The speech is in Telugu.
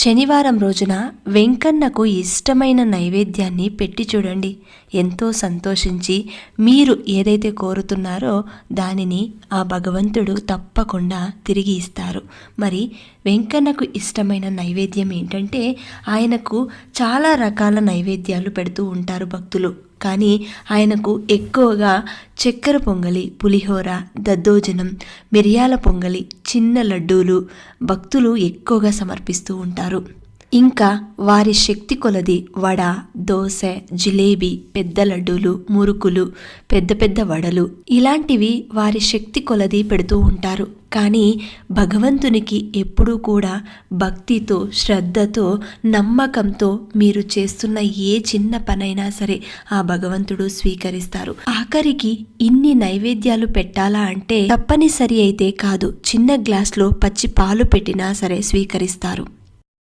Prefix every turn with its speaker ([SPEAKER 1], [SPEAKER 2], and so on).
[SPEAKER 1] శనివారం రోజున వెంకన్నకు ఇష్టమైన నైవేద్యాన్ని పెట్టి చూడండి. ఎంతో సంతోషించి మీరు ఏదైతే కోరుతున్నారో దానిని ఆ భగవంతుడు తప్పకుండా తిరిగి ఇస్తారు. మరి వెంకన్నకు ఇష్టమైన నైవేద్యం ఏంటంటే, ఆయనకు చాలా రకాల నైవేద్యాలు పెడుతూ ఉంటారు భక్తులు. కానీ ఆయనకు ఎక్కువగా చక్కెర పొంగలి, పులిహోర, దద్దోజనం, మిరియాల పొంగలి, చిన్న లడ్డూలు భక్తులు ఎక్కువగా సమర్పిస్తూ ఉంటారు. ఇంకా వారి శక్తి కొలది వడ, దోశ, జిలేబీ, పెద్ద లడ్డూలు, మురుకులు, పెద్ద పెద్ద వడలు ఇలాంటివి వారి శక్తి కొలది పెడుతూ ఉంటారు. కానీ భగవంతునికి ఎప్పుడూ కూడా భక్తితో, శ్రద్ధతో, నమ్మకంతో మీరు చేస్తున్న ఏ చిన్న పనైనా సరే ఆ భగవంతుడు స్వీకరిస్తారు. ఆఖరికి ఇన్ని నైవేద్యాలు పెట్టాలా అంటే తప్పనిసరి అయితే కాదు, చిన్న గ్లాస్లో పచ్చి పాలు పెట్టినా సరే స్వీకరిస్తారు.